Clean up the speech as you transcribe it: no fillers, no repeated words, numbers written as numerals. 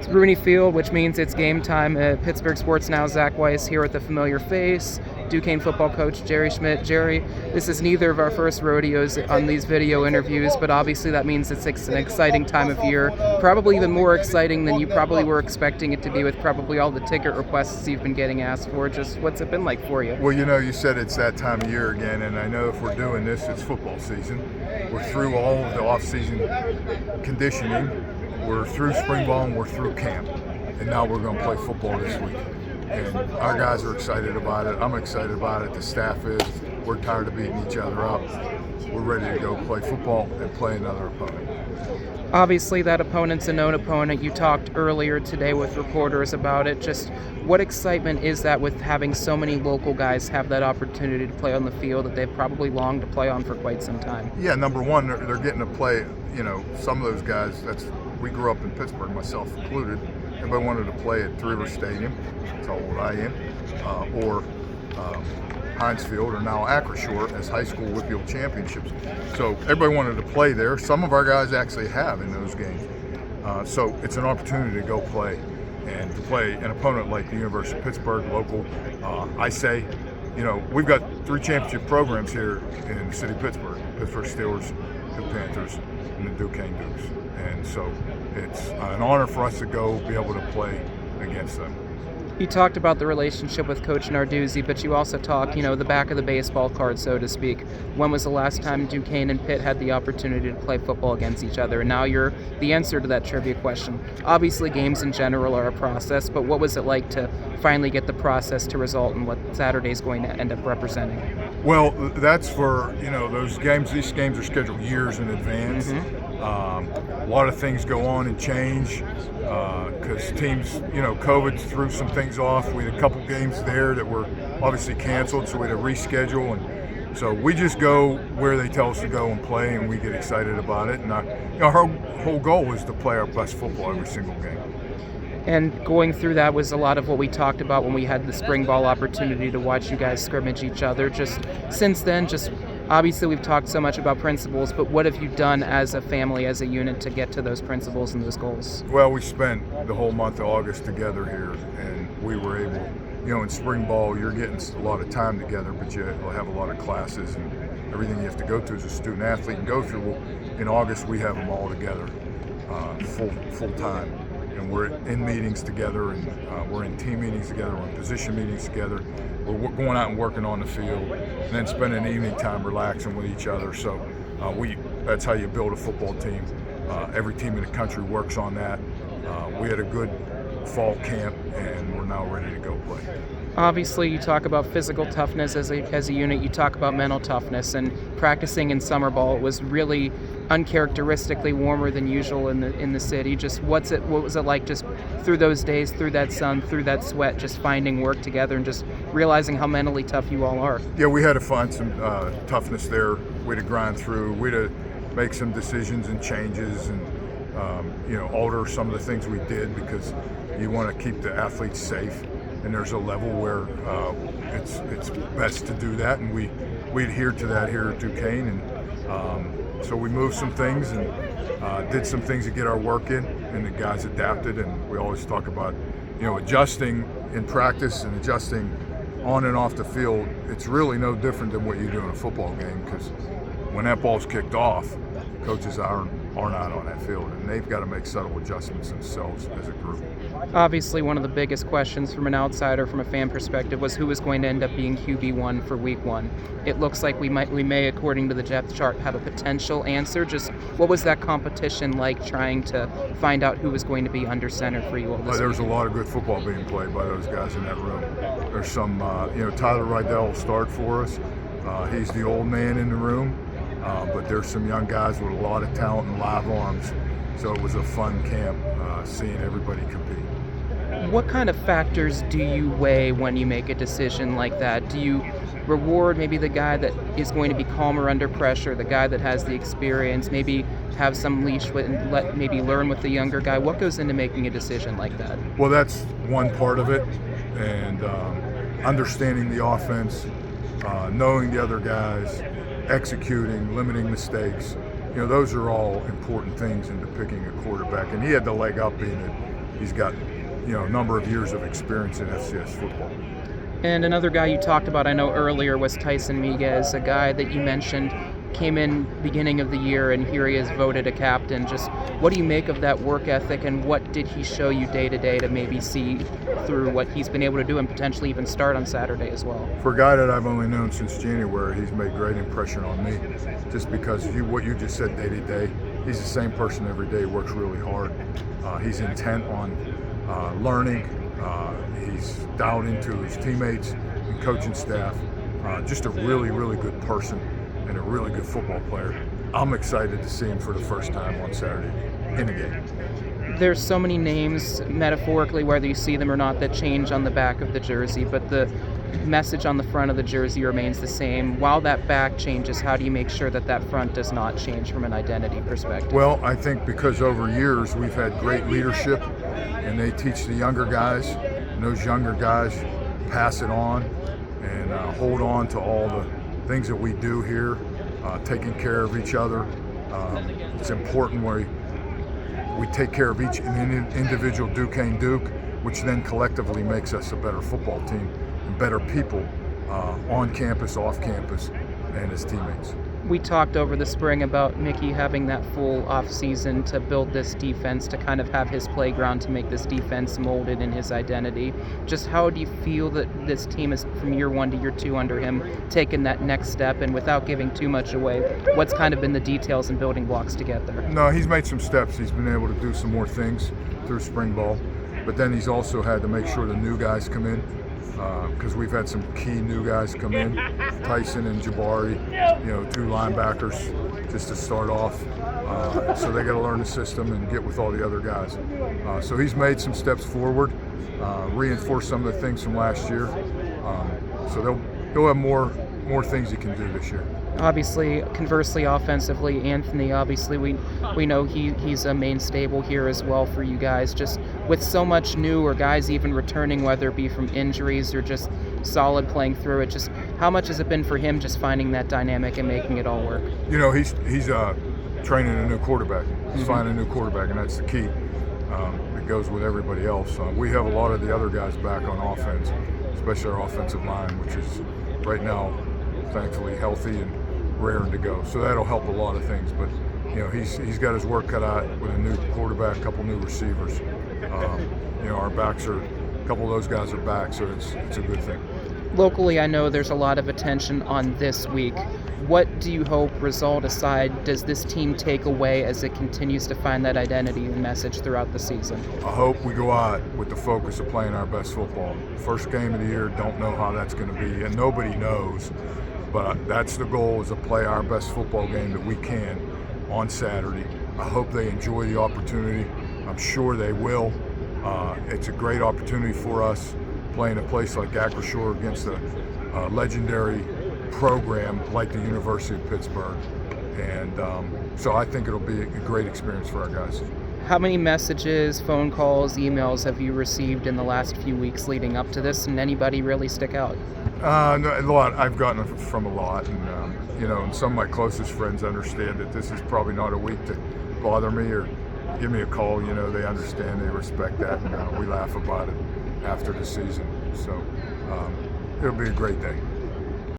It's Rooney Field, which means it's game time at Pittsburgh Sports Now. Zach Weiss here with a familiar face, Duquesne football coach Jerry Schmitt. Jerry, this is neither of our first rodeos on these video interviews, but obviously that means it's an exciting time of year, probably even more exciting than you probably were expecting it to be with probably all the ticket requests you've been getting asked for. Just what's it been like for you? Well, you said it's that time of year again, and I know if we're doing this, it's football season. We're through all of the off-season conditioning. We're through spring ball and we're through camp. And now we're going to play football this week. And our guys are excited about it. I'm excited about it. The staff is. We're tired of beating each other up. We're ready to go play football and play another opponent. Obviously, that opponent's a known opponent. You talked earlier today with reporters about it. Just what excitement is that with having so many local guys have that opportunity to play on the field that they've probably longed to play on for quite some time? Yeah, number one, they're getting to play, some of those guys, we grew up in Pittsburgh, myself included. Everybody wanted to play at Three River Stadium, that's how old I am, or Heinz Field, or now Acrisure as high school Whitfield championships. So everybody wanted to play there. Some of our guys actually have in those games. So it's an opportunity to go play and to play an opponent like the University of Pittsburgh, local. I say, we've got 3 championship programs here in the city of Pittsburgh: Pittsburgh Steelers, the Panthers, and the Duquesne Dukes. And so it's an honor for us to go be able to play against them. You talked about the relationship with Coach Narduzzi, but you also talk, the back of the baseball card, so to speak. When was the last time Duquesne and Pitt had the opportunity to play football against each other? And now you're the answer to that trivia question. Obviously, games in general are a process, but what was it like to finally get the process to result in what Saturday's going to end up representing? Well, that's for, those games. These games are scheduled years in advance. Mm-hmm. A lot of things go on and change because teams, COVID threw some things off. We had a couple games there that were obviously canceled, so we had to reschedule. And so we just go where they tell us to go and play, and we get excited about it. And our whole goal is to play our best football every single game. And going through that was a lot of what we talked about when we had the spring ball opportunity to watch you guys scrimmage each other. Just since then, obviously we've talked so much about principles, but what have you done as a family, as a unit, to get to those principles and those goals? Well, we spent the whole month of August together here, and we were able, in spring ball, you're getting a lot of time together, but you have a lot of classes and everything you have to go to as a student athlete and go through. Well, in August, we have them all together full time. And we're in meetings together, and we're in team meetings together, we're in position meetings together. We're going out and working on the field, and then spending evening time relaxing with each other. So that's how you build a football team. Every team in the country works on that. We had a good fall camp, and we're now ready to go play. Obviously, you talk about physical toughness as a unit. You talk about mental toughness, and practicing in summer ball was really uncharacteristically warmer than usual in the city. Just what was it like just through those days, through that sun, through that sweat, just finding work together and just realizing how mentally tough you all are? Yeah, we had to find some toughness there. We had to grind through. We had to make some decisions and changes, and alter some of the things we did because you want to keep the athletes safe. And there's a level where it's best to do that, and we adhere to that here at Duquesne. And so we moved some things and did some things to get our work in, and the guys adapted. And we always talk about, adjusting in practice and adjusting on and off the field. It's really no different than what you do in a football game, because when that ball's kicked off, coaches are not on that field, and they've got to make subtle adjustments themselves as a group. Obviously, one of the biggest questions from an outsider, from a fan perspective, was who was going to end up being QB1 for Week 1. It looks like we may, according to the depth chart, have a potential answer. Just what was that competition like, trying to find out who was going to be under center for you all this There was a weekend? lot of good football being played by those guys in that room. There's some, Tyler Rydell will start for us. He's the old man in the room, but there's some young guys with a lot of talent and live arms. So it was a fun camp seeing everybody compete. What kind of factors do you weigh when you make a decision like that? Do you reward maybe the guy that is going to be calmer under pressure, the guy that has the experience, maybe have some leash with and maybe learn with the younger guy? What goes into making a decision like that? Well, that's one part of it, and understanding the offense, knowing the other guys, executing, limiting mistakes. Those are all important things into picking a quarterback. And he had the leg up being he's got a number of years of experience in FCS football. And another guy you talked about, I know earlier, was Tyson Miguez, a guy that you mentioned came in beginning of the year, and here he is voted a captain. Just what do you make of that work ethic, and what did he show you day to day to maybe see through what he's been able to do and potentially even start on Saturday as well? For a guy that I've only known since January, he's made great impression on me, just because what you just said day to day. He's the same person every day, works really hard. He's intent on learning. He's dialed into his teammates and coaching staff. Just a really, really good person and a really good football player. I'm excited to see him for the first time on Saturday in the game. There's so many names, metaphorically, whether you see them or not, that change on the back of the jersey, but the message on the front of the jersey remains the same. While that back changes, how do you make sure that that front does not change from an identity perspective? Well, I think because over years we've had great leadership, and they teach the younger guys, and those younger guys pass it on and hold on to all the things that we do here, taking care of each other. It's important we take care of each individual Duquesne Duke, which then collectively makes us a better football team and better people on campus, off campus, and as teammates. We talked over the spring about Mickey having that full off season to build this defense, to kind of have his playground, to make this defense molded in his identity. Just how do you feel that this team has, from year one to year two under him, taken that next step? And without giving too much away, what's kind of been the details and building blocks to get there? No, he's made some steps. He's been able to do some more things through spring ball, but then he's also had to make sure the new guys come in, because we've had some key new guys come in, Tyson and Jabari, two linebackers just to start off. So they got to learn the system and get with all the other guys. So he's made some steps forward, reinforced some of the things from last year. So he'll have more things he can do this year. Obviously, conversely, offensively, Anthony, obviously, we know he's a main stable here as well for you guys. Just with so much new, or guys even returning, whether it be from injuries or just solid playing through it, just how much has it been for him just finding that dynamic and making it all work? He's training a new quarterback. He's finding a new quarterback, and that's the key. It goes with everybody else. We have a lot of the other guys back on offense, especially our offensive line, which is right now thankfully healthy and raring to go. So that'll help a lot of things. But he's got his work cut out with a new quarterback, a couple new receivers. Our backs a couple of those guys are back, so it's a good thing. Locally, I know there's a lot of attention on this week. What do you hope, result aside, does this team take away as it continues to find that identity and message throughout the season? I hope we go out with the focus of playing our best football. First game of the year, don't know how that's going to be, and nobody knows. But that's the goal, is to play our best football game that we can on Saturday. I hope they enjoy the opportunity. I'm sure they will. It's a great opportunity for us, playing a place like Acrisure against a legendary program like the University of Pittsburgh. And so I think it'll be a great experience for our guys. How many messages, phone calls, emails have you received in the last few weeks leading up to this, and anybody really stick out? No, a lot. I've gotten from a lot, and some of my closest friends understand that this is probably not a week to bother me or give me a call. They understand, they respect that, and we laugh about it after the season. So it'll be a great day.